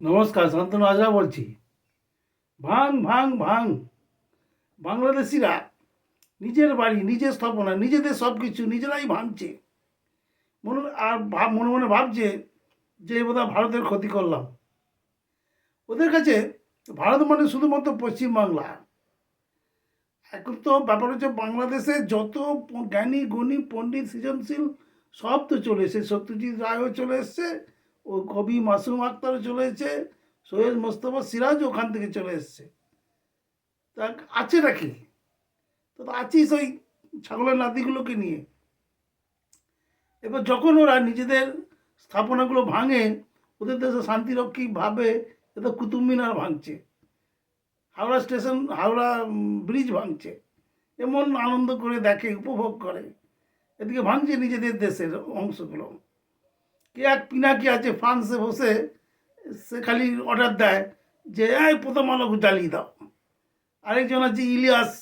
নমস্কার, শান্তনু হাজরা বলছি। ভাঙ ভাঙ ভাঙ। বাংলাদেশিরা নিজের বাড়ি, নিজের স্থাপনা, নিজেদের সব কিছু নিজেরাই ভাঙছে। মনে আর মনে মনে ভাবছে যে বোধহয় ভারতের ক্ষতি করলাম। ওদের কাছে ভারত মানে শুধুমাত্র পশ্চিমবাংলা। এখন তো ব্যাপার হচ্ছে, বাংলাদেশে যত জ্ঞানী গুণী পণ্ডিত সৃজনশীল সব তো চলে এসছে। সত্যজিৎ রায়ও চলে এসছে, ও কবি মাসুম আক্তারও চলে এসছে, সৈয়দ মোস্তফা সিরাজ ওখান থেকে চলে এসছে। তা আছে নাকি? তো আছিস ওই ছাগলের নাতিগুলোকে নিয়ে। এবার যখন ওরা নিজেদের স্থাপনাগুলো ভাঙে, ওদের দেশে শান্তিরক্ষী ভাবে এ তো কুতুব মিনার ভাঙছে, হাওড়া স্টেশন, হাওড়া ব্রিজ ভাঙছে, এমন আনন্দ করে দেখে, উপভোগ করে। এদিকে ভাঙছে নিজেদের দেশের অংশগুলো। কে এক পিনাকি আছে ফ্রান্সে বসে, সে খালি অর্ডার দেয় যে এই প্রথম আলো জ্বালিয়ে দাও। আরেকজন আছে ইলিয়াস,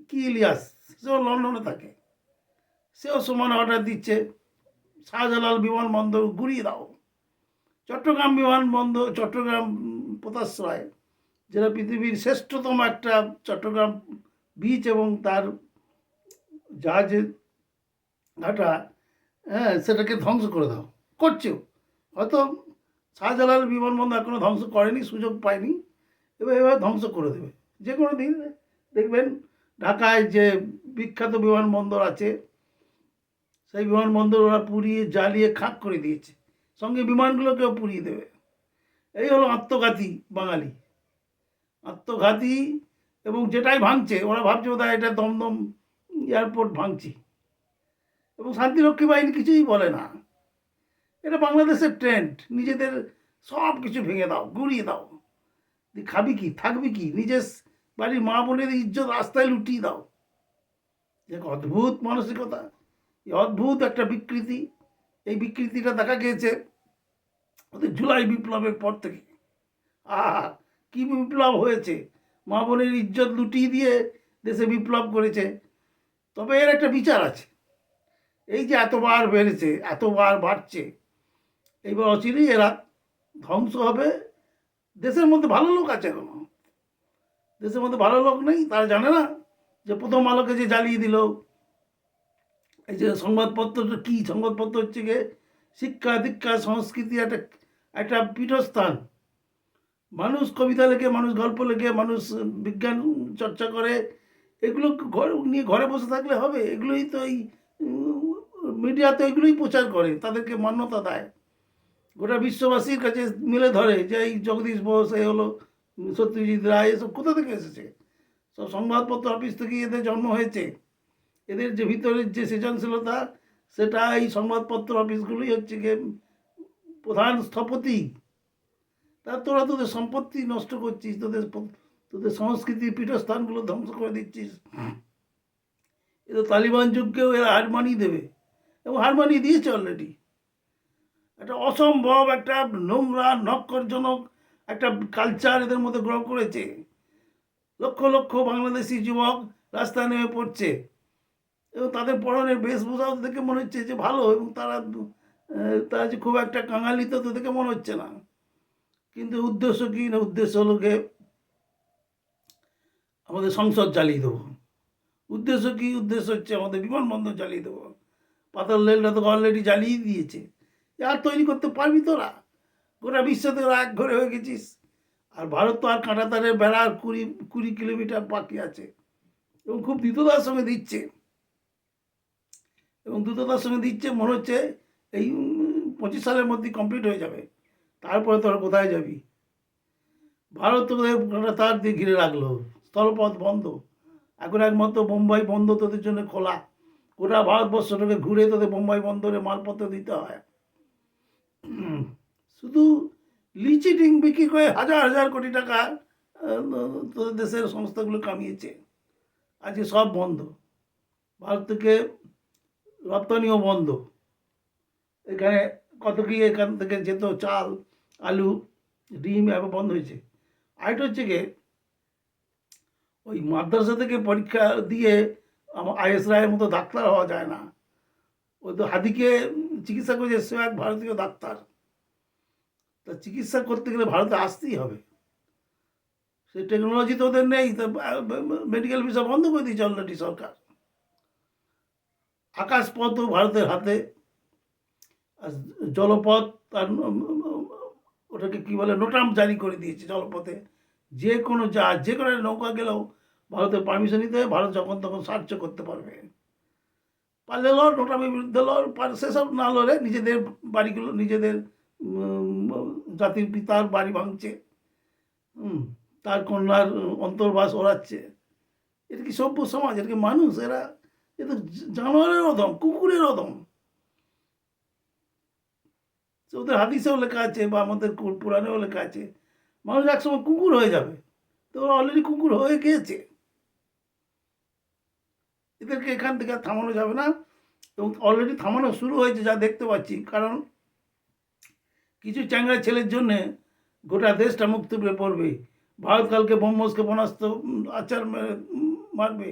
কি ইলিয়াস, সেও লন্ডনে থাকে, সেও সমান অর্ডার দিচ্ছে শাহজালাল বিমানবন্দর ঘুরিয়ে দাও। চট্টগ্রাম বিমানবন্দর, চট্টগ্রাম পোতাশ্রয়, যেটা পৃথিবীর শ্রেষ্ঠতম একটা চট্টগ্রাম বিচ এবং তার জাহাজের ঘাটা, হ্যাঁ, সেটাকে ধ্বংস করে দাও। করছেও হয়তো। শাহজালাল বিমানবন্দর এখনো ধ্বংস করেনি, সুযোগ পায়নি। এবার ধ্বংস করে দেবে যে কোনো দিন। দেখবেন ঢাকায় যে বিখ্যাত বিমানবন্দর আছে, সেই বিমানবন্দর ওরা পুড়িয়ে জ্বালিয়ে খাক করে দিয়েছে, সঙ্গে বিমানগুলোকেও পুড়িয়ে দেবে। এই হলো আত্মঘাতী বাঙালি, আত্মঘাতী। এবং যেটাই ভাঙছে ওরা ভাবছে বোধহয় এটা দমদম এয়ারপোর্ট ভাঙছি, এবং শান্তিরক্ষী বাহিনী কিছুই বলে না। এটা বাংলাদেশের ট্রেন্ড, নিজেদের সব কিছু ভেঙে দাও, গুঁড়িয়ে দাও। খাবি কি, থাকবি কি, নিজের বাড়ির মা বোনের ইজ্জত রাস্তায় লুটিয়ে দাও। এক অদ্ভুত মানসিকতা, এই অদ্ভুত একটা বিকৃতি। এই বিকৃতিটা দেখা গিয়েছে ওদের জুলাই বিপ্লবের পর থেকে। আহা, কি বিপ্লব হয়েছে! মা বোনের ইজ্জত লুটিয়ে দিয়ে দেশে বিপ্লব করেছে। তবে এর একটা বিচার আছে। এই যে এতবার বেড়েছে, এতবার বাড়ছে, এইবার অচিরেই এরা ধ্বংস হবে। দেশের মধ্যে ভালো লোক আছে এখনো, দেশের মধ্যে ভালো লোক নেই, তারা জানে না যে প্রথম আলোকে যে জ্বালিয়ে দিল। এই যে সংবাদপত্রটা কি, সংবাদপত্র হচ্ছে গিয়ে শিক্ষা দীক্ষা সংস্কৃতি একটা একটা পীঠস্থান। মানুষ কবিতা লেখে, মানুষ গল্প লেখে, মানুষ বিজ্ঞান চর্চা করে। এগুলো ঘর নিয়ে ঘরে বসে থাকলে হবে? এগুলোই তো এই মিডিয়া তো এগুলোই প্রচার করে, তাদেরকে মান্যতা দেয়, গোটা বিশ্ববাসীর কাছে মিলে ধরে যে এই জগদীশ বোস, এই হলো সত্যজিৎ রায়, এসব কোথা থেকে এসেছে? সব সংবাদপত্র অফিস থেকে এদের জন্ম হয়েছে। এদের যে ভিতরের যে সৃজনশীলতা, সেটা এই সংবাদপত্র অফিসগুলোই হচ্ছে গিয়ে প্রধান স্থপতি। তা তোরা তোদের সম্পত্তি নষ্ট করছিস, তোদের তোদের সংস্কৃতির পীঠস্থানগুলো ধ্বংস করে দিচ্ছিস। এদের তালিবান যুগকেও এরা হার মানিয়ে দেবে, এবং হার মানিয়ে দিয়েছে অলরেডি। একটা অসম্ভব, একটা নোংরা নক্করজনক একটা কালচার এদের মধ্যে গ্রহ করেছে। লক্ষ লক্ষ বাংলাদেশি যুবক রাস্তায় নেমে পড়ছে, এবং তাদের পরনের বেশভূষাও দেখে মনে হচ্ছে যে ভালো, এবং তারা তারা যে খুব একটা কাঙালিত তো দেখে মনে হচ্ছে না। কিন্তু উদ্দেশ্য কী না, উদ্দেশ্য হলো গিয়ে আমাদের সংসদ জ্বালিয়ে দেবো। উদ্দেশ্য কী? উদ্দেশ্য হচ্ছে আমাদের বিমানবন্দর জ্বালিয়ে দেবো। পাতাল রেলটা তো অলরেডি জ্বালিয়ে দিয়েছে। আর তৈরি করতে পারবি তোরা? গোটা বিশ্বে তো এক ঘরে হয়ে গেছিস। আর ভারত তো আর কাঁটাতারের বেড়া আর 20 কিলোমিটার বাকি আছে, এবং খুব দ্রুততার সঙ্গে দিচ্ছে। এবং দ্রুততার সঙ্গে দিচ্ছে, মনে হচ্ছে এই 25 সালের মধ্যেই কমপ্লিট হয়ে যাবে। তারপরে তোরা কোথায় যাবি? ভারত তোদের গোটা তার দিয়ে ঘিরে রাখলো, স্থলপথ বন্ধ। এখন একমাত্র বোম্বাই বন্দর তোদের জন্য খোলা। গোটা ভারতবর্ষটাকে ঘুরে তোদের বোম্বাই বন্দরে মালপত্র দিতে হয়। শুধু লিচিটিং বিক্রি করে হাজার হাজার কোটি টাকা তোদের দেশের সংস্থাগুলো কামিয়েছে। আজকে সব বন্ধ, ভারত থেকে রপ্তানিও বন্ধ। এখানে কত কি এখান থেকে যেত চাল, আলু, ডিম, এবার বন্ধ হয়েছে। আরেকটা হচ্ছে গিয়ে ওই মাদ্রাসা থেকে পরীক্ষা দিয়ে আইএস রায়ের মতো ডাক্তার হওয়া যায় না। ওই তো হাদিকে চিকিৎসা করেছে, সে এক ভারতীয় ডাক্তার। তা চিকিৎসা করতে গেলে ভারতে আসতেই হবে। সেই টেকনোলজি তো ওদের নেই, তা মেডিকেল ভিসা বন্ধ করে দিয়েছে অলরেডি সরকার। আকাশপথও ভারতের হাতে, আর জলপথ তার ওটাকে কি বলে নোটাম জারি করে দিয়েছে জলপথে। যে কোনো জাহাজ, যে কোনো নৌকা গেলেও ভারতের পারমিশন নিতে হবে, ভারত যখন তখন সাহায্য করতে পারবে। পারলে লড়, নোটামের বিরুদ্ধে লড়, সেসব না লড়ে নিজেদের বাড়িগুলো, নিজেদের জাতির পিতার বাড়ি ভাঙছে, তার কন্যার অন্তর্বাস ওড়াচ্ছে। এটা কি সভ্য সমাজ? এটা কি মানুষ? এরা এ তো জানোয়ারের অধম, কুকুরের অধম। ওদের হাদিসেও লেখা আছে বা আমাদের পুরাণেও লেখা আছে, মানুষ একসময় কুকুর হয়ে যাবে। তো ওরা অলরেডি কুকুর হয়ে গিয়েছে। এদেরকে এখান থেকে আর থামানো যাবে না, এবং অলরেডি থামানো শুরু হয়েছে যা দেখতে পাচ্ছি। কারণ কিছু চ্যাংড়া ছেলের জন্যে গোটা দেশটা মুক্ত হয়ে পড়বে। ভারত কালকে ব্রহ্মস ক্ষেপণাস্ত্র আচার মারবে,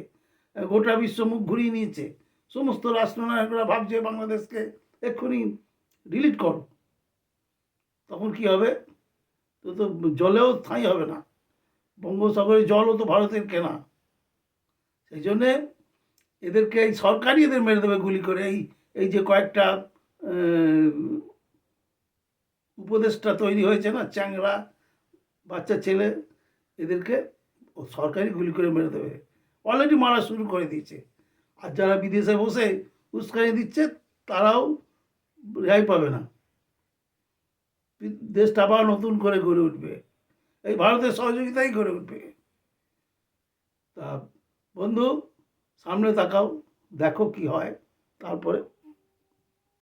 গোটা বিশ্ব মুখ ঘুরিয়ে নিয়েছে। সমস্ত রাষ্ট্রনায়করা ভাবছে বাংলাদেশকে এক্ষুনি ডিলিট করো। তখন কি হবে? তো তো জলেও ঠাঁই হবে না, বঙ্গোপসাগরের জলও তো ভারতের কেনা। সেই জন্যে এদেরকে এই সরকারই এদের মেরে দেবে গুলি করে। এই যে কয়েকটা উপদেষ্টা তৈরি হয়েছে না, চ্যাংড়া বাচ্চা ছেলে, এদেরকে সরকারই গুলি করে মেরে দেবে। অলরেডি মারা শুরু করে দিয়েছে। আর যারা বিদেশে বসে উস্কানি দিচ্ছে তারাও রেহাই পাবে না। দেশটা আবার নতুন করে গড়ে উঠবে, এই ভারতের সহযোগিতাই গড়ে উঠবে। তা বন্ধু, সামনে তাকাও, দেখো কি হয়, তারপরে